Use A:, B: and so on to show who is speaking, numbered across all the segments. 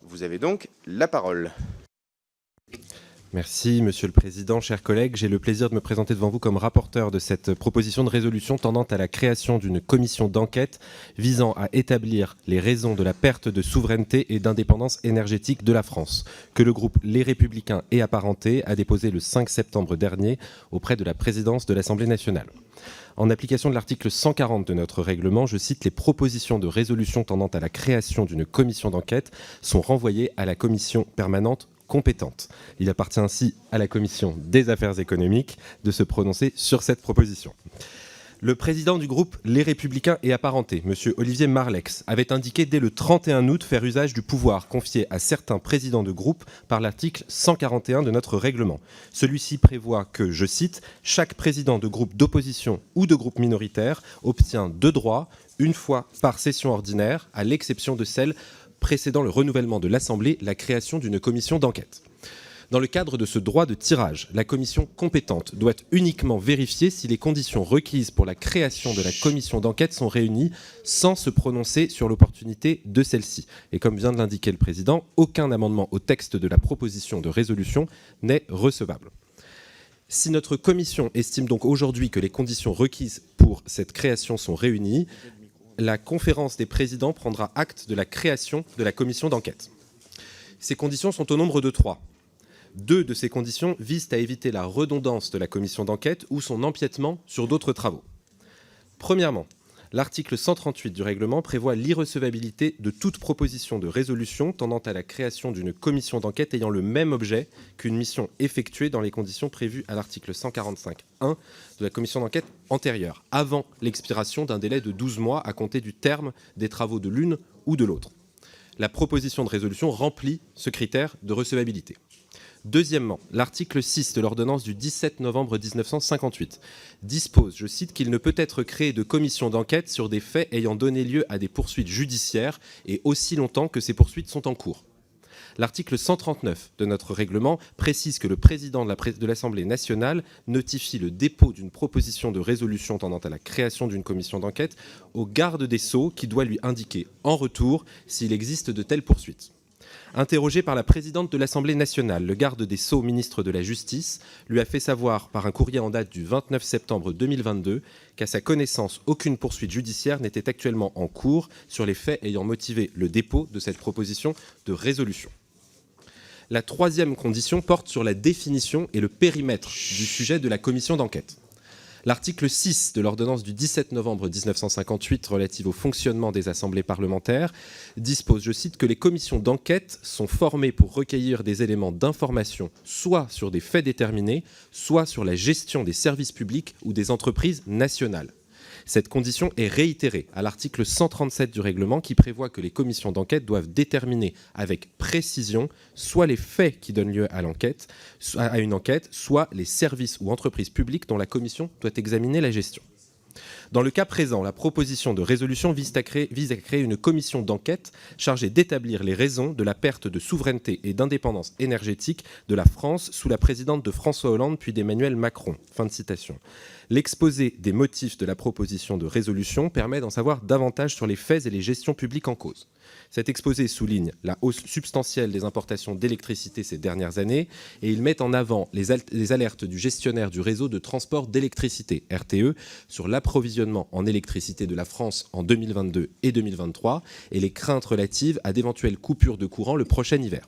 A: Vous avez donc la parole.
B: Merci, Monsieur le Président. Chers collègues, j'ai le plaisir de me présenter devant vous comme rapporteur de cette proposition de résolution tendant à la création d'une commission d'enquête visant à établir les raisons de la perte de souveraineté et d'indépendance énergétique de la France, que le groupe Les Républicains et Apparentés a déposé le 5 septembre dernier auprès de la présidence de l'Assemblée nationale. En application de l'article 140 de notre règlement, je cite, les propositions de résolution tendant à la création d'une commission d'enquête sont renvoyées à la commission permanente compétente. Il appartient ainsi à la commission des affaires économiques de se prononcer sur cette proposition. Le président du groupe Les Républicains et Apparentés, M. Olivier Marleix, avait indiqué dès le 31 août faire usage du pouvoir confié à certains présidents de groupe par l'article 141 de notre règlement. Celui-ci prévoit que, je cite, « chaque président de groupe d'opposition ou de groupe minoritaire obtient de droit, une fois par session ordinaire, à l'exception de celle précédant le renouvellement de l'Assemblée, la création d'une commission d'enquête. » Dans le cadre de ce droit de tirage, la commission compétente doit uniquement vérifier si les conditions requises pour la création de la commission d'enquête sont réunies sans se prononcer sur l'opportunité de celle-ci. Et comme vient de l'indiquer le président, aucun amendement au texte de la proposition de résolution n'est recevable. Si notre commission estime donc aujourd'hui que les conditions requises pour cette création sont réunies, la conférence des présidents prendra acte de la création de la commission d'enquête. Ces conditions sont au nombre de 3. 2 de ces conditions visent à éviter la redondance de la commission d'enquête ou son empiètement sur d'autres travaux. Premièrement, l'article 138 du règlement prévoit l'irrecevabilité de toute proposition de résolution tendant à la création d'une commission d'enquête ayant le même objet qu'une mission effectuée dans les conditions prévues à l'article 145.1 de la commission d'enquête antérieure, avant l'expiration d'un délai de 12 mois à compter du terme des travaux de l'une ou de l'autre. La proposition de résolution remplit ce critère de recevabilité. Deuxièmement, l'article 6 de l'ordonnance du 17 novembre 1958 dispose, je cite, qu'il ne peut être créé de commission d'enquête sur des faits ayant donné lieu à des poursuites judiciaires et aussi longtemps que ces poursuites sont en cours. L'article 139 de notre règlement précise que le président de l'Assemblée nationale notifie le dépôt d'une proposition de résolution tendant à la création d'une commission d'enquête au garde des Sceaux qui doit lui indiquer en retour s'il existe de telles poursuites. Interrogé par la présidente de l'Assemblée nationale, le garde des Sceaux, ministre de la Justice, lui a fait savoir par un courrier en date du 29 septembre 2022 qu'à sa connaissance, aucune poursuite judiciaire n'était actuellement en cours sur les faits ayant motivé le dépôt de cette proposition de résolution. La troisième condition porte sur la définition et le périmètre du sujet de la commission d'enquête. L'article 6 de l'ordonnance du 17 novembre 1958 relative au fonctionnement des assemblées parlementaires dispose, je cite, que les commissions d'enquête sont formées pour recueillir des éléments d'information soit sur des faits déterminés, soit sur la gestion des services publics ou des entreprises nationales. Cette condition est réitérée à l'article 137 du règlement qui prévoit que les commissions d'enquête doivent déterminer avec précision soit les faits qui donnent lieu à une enquête, soit les services ou entreprises publiques dont la commission doit examiner la gestion. Dans le cas présent, la proposition de résolution vise à créer une commission d'enquête chargée d'établir les raisons de la perte de souveraineté et d'indépendance énergétique de la France sous la présidente de François Hollande puis d'Emmanuel Macron. Fin de citation. L'exposé des motifs de la proposition de résolution permet d'en savoir davantage sur les faits et les gestions publiques en cause. Cet exposé souligne la hausse substantielle des importations d'électricité ces dernières années et il met en avant les alertes du gestionnaire du réseau de transport d'électricité, RTE, sur l'approvisionnement en électricité de la France en 2022 et 2023 et les craintes relatives à d'éventuelles coupures de courant le prochain hiver.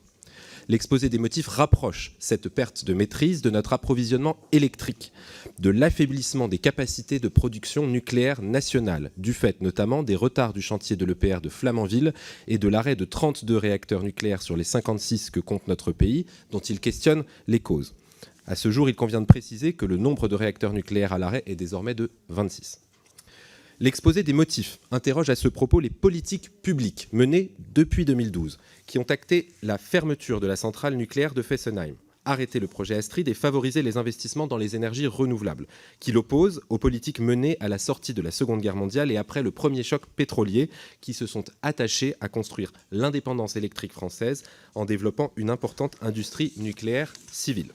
B: L'exposé des motifs rapproche cette perte de maîtrise de notre approvisionnement électrique, de l'affaiblissement des capacités de production nucléaire nationale, du fait notamment des retards du chantier de l'EPR de Flamanville et de l'arrêt de 32 réacteurs nucléaires sur les 56 que compte notre pays, dont il questionne les causes. À ce jour, il convient de préciser que le nombre de réacteurs nucléaires à l'arrêt est désormais de 26. L'exposé des motifs interroge à ce propos les politiques publiques menées depuis 2012, qui ont acté la fermeture de la centrale nucléaire de Fessenheim, arrêté le projet Astrid et favorisé les investissements dans les énergies renouvelables, qui l'oppose aux politiques menées à la sortie de la Seconde Guerre mondiale et après le premier choc pétrolier, qui se sont attachés à construire l'indépendance électrique française en développant une importante industrie nucléaire civile.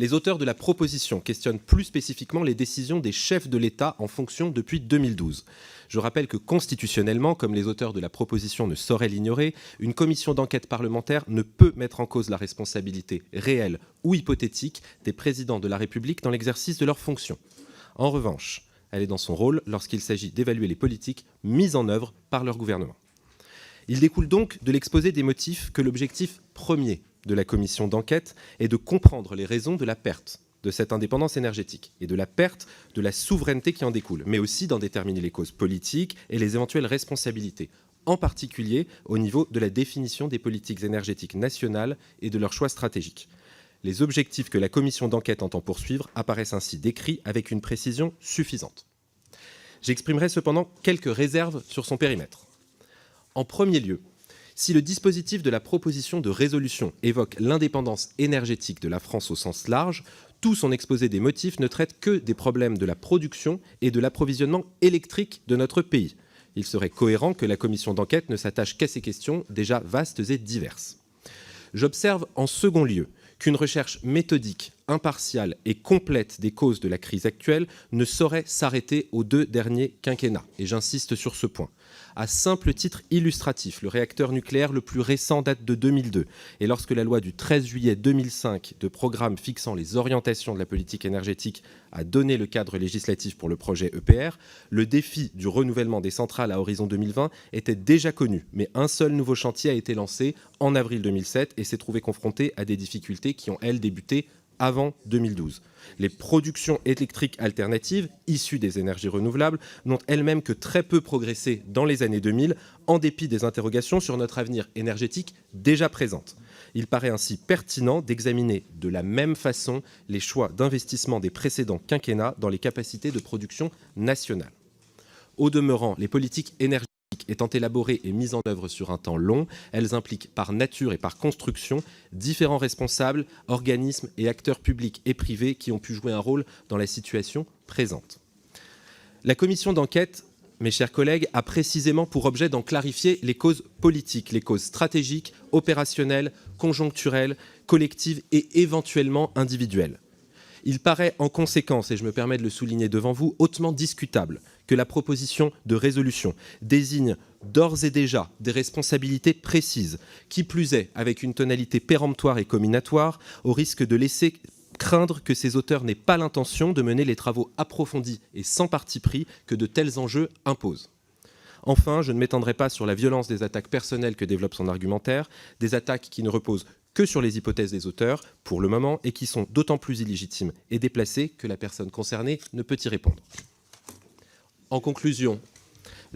B: Les auteurs de la proposition questionnent plus spécifiquement les décisions des chefs de l'État en fonction depuis 2012. Je rappelle que constitutionnellement, comme les auteurs de la proposition ne sauraient l'ignorer, une commission d'enquête parlementaire ne peut mettre en cause la responsabilité réelle ou hypothétique des présidents de la République dans l'exercice de leurs fonctions. En revanche, elle est dans son rôle lorsqu'il s'agit d'évaluer les politiques mises en œuvre par leur gouvernement. Il découle donc de l'exposé des motifs que l'objectif premier de la commission d'enquête est de comprendre les raisons de la perte de cette indépendance énergétique et de la perte de la souveraineté qui en découle, mais aussi d'en déterminer les causes politiques et les éventuelles responsabilités, en particulier au niveau de la définition des politiques énergétiques nationales et de leurs choix stratégiques. Les objectifs que la commission d'enquête entend poursuivre apparaissent ainsi décrits avec une précision suffisante. J'exprimerai cependant quelques réserves sur son périmètre. En premier lieu, si le dispositif de la proposition de résolution évoque l'indépendance énergétique de la France au sens large, tout son exposé des motifs ne traite que des problèmes de la production et de l'approvisionnement électrique de notre pays. Il serait cohérent que la commission d'enquête ne s'attache qu'à ces questions déjà vastes et diverses. J'observe en second lieu qu'une recherche méthodique, impartiale et complète des causes de la crise actuelle ne saurait s'arrêter aux 2 derniers quinquennats, et j'insiste sur ce point. À simple titre illustratif, le réacteur nucléaire le plus récent date de 2002, et lorsque la loi du 13 juillet 2005 de programme fixant les orientations de la politique énergétique a donné le cadre législatif pour le projet EPR, le défi du renouvellement des centrales à horizon 2020 était déjà connu, mais un seul nouveau chantier a été lancé en avril 2007 et s'est trouvé confronté à des difficultés qui ont, elles, débuté avant 2012. Les productions électriques alternatives, issues des énergies renouvelables, n'ont elles-mêmes que très peu progressé dans les années 2000, en dépit des interrogations sur notre avenir énergétique déjà présentes. Il paraît ainsi pertinent d'examiner de la même façon les choix d'investissement des précédents quinquennats dans les capacités de production nationales. Au demeurant, les politiques énergétiques étant élaborées et mises en œuvre sur un temps long, elles impliquent par nature et par construction différents responsables, organismes et acteurs publics et privés qui ont pu jouer un rôle dans la situation présente. La commission d'enquête, mes chers collègues, a précisément pour objet d'en clarifier les causes politiques, les causes stratégiques, opérationnelles, conjoncturelles, collectives et éventuellement individuelles. Il paraît en conséquence, et je me permets de le souligner devant vous, hautement discutable que la proposition de résolution désigne d'ores et déjà des responsabilités précises, qui plus est avec une tonalité péremptoire et comminatoire, au risque de laisser craindre que ses auteurs n'aient pas l'intention de mener les travaux approfondis et sans parti pris que de tels enjeux imposent. Enfin, je ne m'étendrai pas sur la violence des attaques personnelles que développe son argumentaire, des attaques qui ne reposent que sur les hypothèses des auteurs, pour le moment, et qui sont d'autant plus illégitimes et déplacées que la personne concernée ne peut y répondre. En conclusion,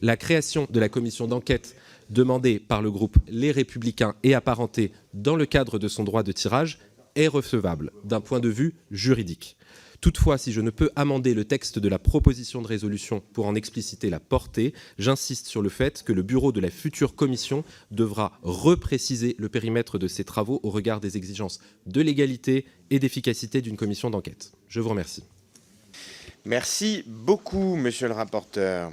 B: la création de la commission d'enquête demandée par le groupe Les Républicains et apparentée dans le cadre de son droit de tirage est recevable d'un point de vue juridique. Toutefois, si je ne peux amender le texte de la proposition de résolution pour en expliciter la portée, j'insiste sur le fait que le bureau de la future commission devra repréciser le périmètre de ses travaux au regard des exigences de légalité et d'efficacité d'une commission d'enquête. Je vous remercie.
A: Merci beaucoup, monsieur le rapporteur.